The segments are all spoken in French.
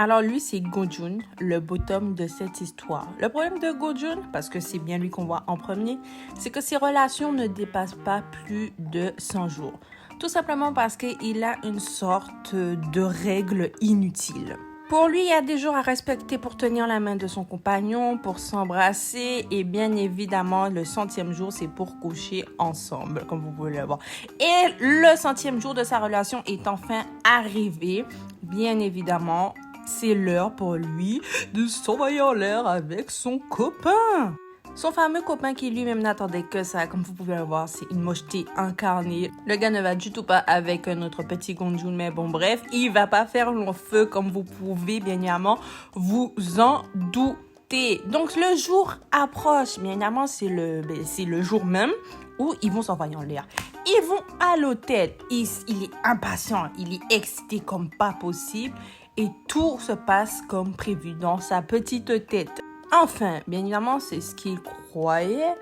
Alors lui, c'est Go-jun, le bottom de cette histoire. Le problème de Go-jun, parce que c'est bien lui qu'on voit en premier, c'est que ses relations ne dépassent pas plus de 100 jours. Tout simplement parce qu'il a une sorte de règle inutile. Pour lui, il y a des jours à respecter pour tenir la main de son compagnon, pour s'embrasser et bien évidemment, le 100e jour, c'est pour coucher ensemble, comme vous pouvez le voir. Et le 100e jour de sa relation est enfin arrivé. Bien évidemment, c'est l'heure pour lui de s'envoyer en l'air avec son copain. Son fameux copain qui lui-même n'attendait que ça, comme vous pouvez le voir, c'est une mocheté incarnée. Le gars ne va du tout pas avec notre petit Go-jun, mais bon bref, il va pas faire long feu comme vous pouvez bien évidemment vous en douter. Donc le jour approche, bien évidemment c'est le jour même où ils vont s'envoyer en l'air. Ils vont à l'hôtel, il est impatient, il est excité comme pas possible et tout se passe comme prévu dans sa petite tête. Enfin, bien évidemment, c'est ce qu'il croyait.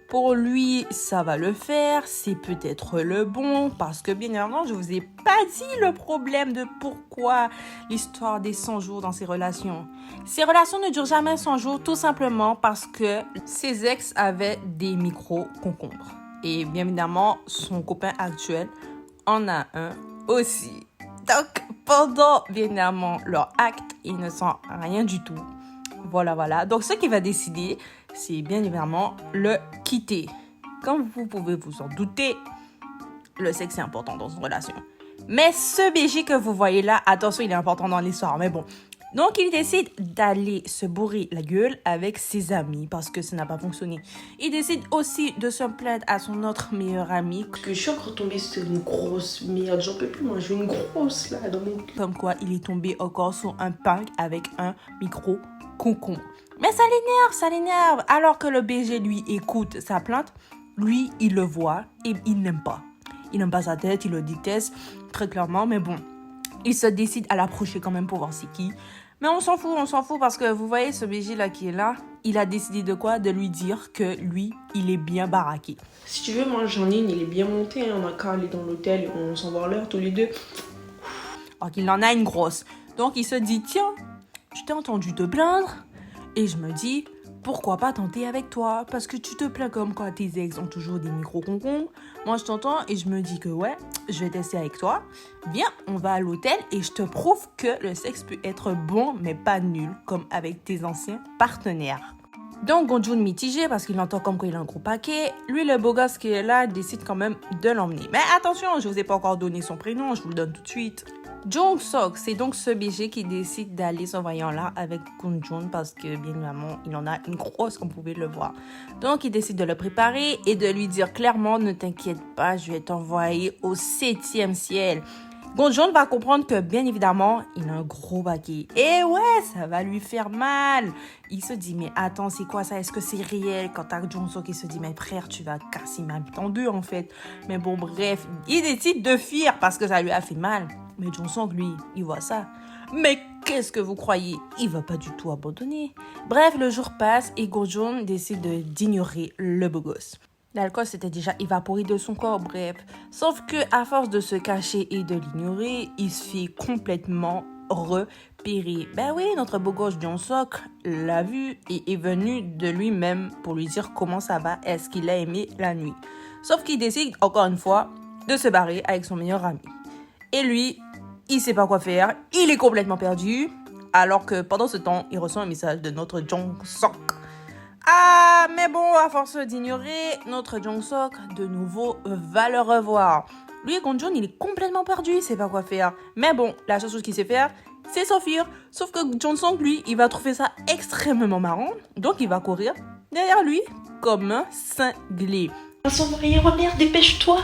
Pour lui, ça va le faire. C'est peut-être le bon. Parce que, bien évidemment, je vous ai pas dit le problème de pourquoi l'histoire des 100 jours dans ces relations. Ces relations ne durent jamais 100 jours, tout simplement parce que ses ex avaient des micro-concombres. Et bien évidemment, son copain actuel en a un aussi. Donc, pendant, bien évidemment, leur acte, il ne sent rien du tout. Voilà. Donc, ce qu'il va décider, c'est bien évidemment le quitter. Comme vous pouvez vous en douter, le sexe est important dans une relation. Mais ce BG que vous voyez là, attention, il est important dans l'histoire. Mais bon. Donc, il décide d'aller se bourrer la gueule avec ses amis parce que ça n'a pas fonctionné. Il décide aussi de se plaindre à son autre meilleur ami. Que je suis encore tombée sur une grosse merde. J'en peux plus, moi. J'ai une grosse là dans mon cul. Comme quoi, il est tombé encore sur un punk avec un micro-concombre. Mais ça l'énerve. Alors que le BG, lui, écoute sa plainte, lui, il le voit et il n'aime pas. Il n'aime pas sa tête, il le déteste très clairement, mais bon. Il se décide à l'approcher quand même pour voir c'est qui. Mais on s'en fout parce que vous voyez ce BG là qui est là, il a décidé de quoi? De lui dire que lui, il est bien baraqué. Si tu veux, moi j'en ai une, il est bien monté. On a qu'à aller dans l'hôtel et on s'en va l'heure tous les deux. Alors qu'il en a une grosse. Donc il se dit, tiens, je t'ai entendu te plaindre et je me dis, pourquoi pas tenter avec toi? Parce que tu te plains comme quoi tes ex ont toujours des micro-concombres. Moi, je t'entends et je me dis que ouais, je vais tester avec toi. Viens, on va à l'hôtel et je te prouve que le sexe peut être bon, mais pas nul, comme avec tes anciens partenaires. Donc, Go-jun mitigé parce qu'il entend comme quoi il a un gros paquet. Lui, le beau gosse qui est là, décide quand même de l'emmener. Mais attention, je vous ai pas encore donné son prénom, je vous le donne tout de suite. Jong-sok, c'est donc ce BG qui décide d'aller s'envoyer en l'air avec Go-jun parce que bien évidemment, il en a une grosse comme vous pouvez le voir. Donc, il décide de le préparer et de lui dire clairement, ne t'inquiète pas, je vais t'envoyer au 7e ciel. Go-jun va comprendre que bien évidemment, il a un gros baquet. Et ouais, ça va lui faire mal. Il se dit, mais attends, c'est quoi ça? Est-ce que c'est réel? Quand t'as Jong-sok qui se dit, mais frère, tu vas casser ma bite en deux en fait. Mais bon, bref, il décide de fuir parce que ça lui a fait mal. Mais Jong-sok, lui, il voit ça. Mais qu'est-ce que vous croyez? Il va pas du tout abandonner. Bref, le jour passe et Go-jun décide d'ignorer le beau gosse. L'alcool s'était déjà évaporé de son corps, bref. Sauf que à force de se cacher et de l'ignorer, il se fait complètement repérer. Ben oui, notre beau gosse Jong-sok l'a vu et est venu de lui-même pour lui dire comment ça va, est-ce qu'il a aimé la nuit. Sauf qu'il décide, encore une fois, de se barrer avec son meilleur ami. Et lui, il sait pas quoi faire, il est complètement perdu, alors que pendant ce temps, il reçoit un message de notre Jong-sok. Ah, mais bon, à force d'ignorer, notre Jong-sok, de nouveau, va le revoir. Lui, Go-jun, il est complètement perdu, il sait pas quoi faire. Mais bon, la seule chose qu'il sait faire, c'est s'enfuir. Sauf que Jong-sok, lui, il va trouver ça extrêmement marrant. Donc, il va courir derrière lui comme un cinglé. On s'en va rien, oh merde, dépêche-toi.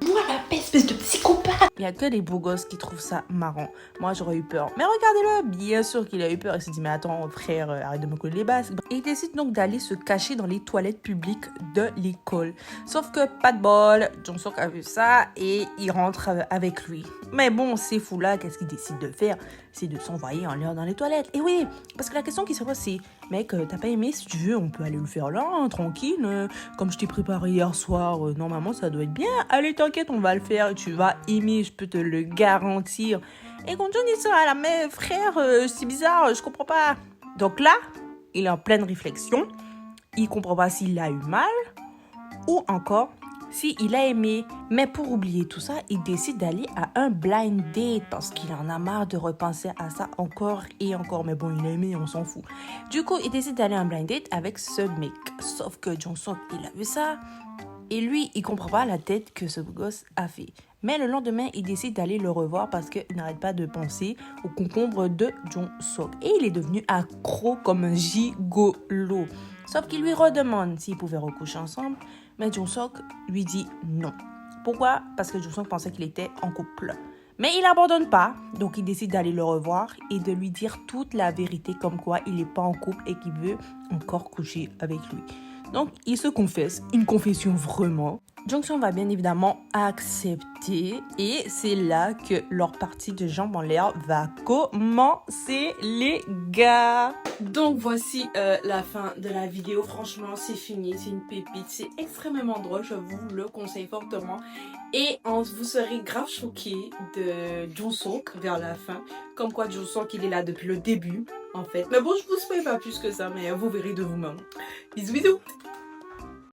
Moi, la paix, espèce de psychopathe. Il n'y a que les beaux gosses qui trouvent ça marrant. Moi, j'aurais eu peur. Mais regardez-le, bien sûr qu'il a eu peur. Il s'est dit, mais attends, frère, arrête de me coller les basses. Et il décide donc d'aller se cacher dans les toilettes publiques de l'école. Sauf que, pas de bol, Jong-sok a vu ça et il rentre avec lui. Mais bon, ces fous-là, qu'est-ce qu'ils décident de faire? C'est de s'envoyer en l'air dans les toilettes. Et oui, parce que la question qui se pose, c'est, mec, t'as pas aimé? Si tu veux, on peut aller le faire là, hein, tranquille. Comme je t'ai préparé hier soir, normalement, ça doit être bien. Allez, t'inquiète, on va le faire. Tu vas aimer, je peux te le garantir. Et quand John dit ça à la mère, frère, c'est bizarre, je comprends pas. Donc là, il est en pleine réflexion. Il comprend pas s'il a eu mal ou encore s'il a aimé. Mais pour oublier tout ça, il décide d'aller à un blind date parce qu'il en a marre de repenser à ça encore et encore. Mais bon, il a aimé, on s'en fout. Du coup, il décide d'aller à un blind date avec ce mec. Sauf que Jong-suk, il a vu ça et lui, il comprend pas la tête que ce gosse a fait. Mais le lendemain, il décide d'aller le revoir parce qu'il n'arrête pas de penser au concombre de Jong-suk. Et il est devenu accro comme un gigolo. Sauf qu'il lui redemande s'ils pouvaient recoucher ensemble. Mais Jong-suk lui dit non. Pourquoi? Parce que Jong-suk pensait qu'il était en couple. Mais il n'abandonne pas. Donc il décide d'aller le revoir et de lui dire toute la vérité comme quoi il n'est pas en couple et qu'il veut encore coucher avec lui. Donc, il se confesse, une confession vraiment. Jong-suk va bien évidemment accepter et c'est là que leur partie de jambes en l'air va commencer, les gars. Donc, voici la fin de la vidéo. Franchement, c'est fini, c'est une pépite, c'est extrêmement drôle, je vous le conseille fortement. Et vous serez grave choqués de Jong-suk vers la fin. Comme quoi, Jong-suk, il est là depuis le début, en fait. Mais bon, je vous spoil pas plus que ça, mais vous verrez de vous-même. Bisous, bisous!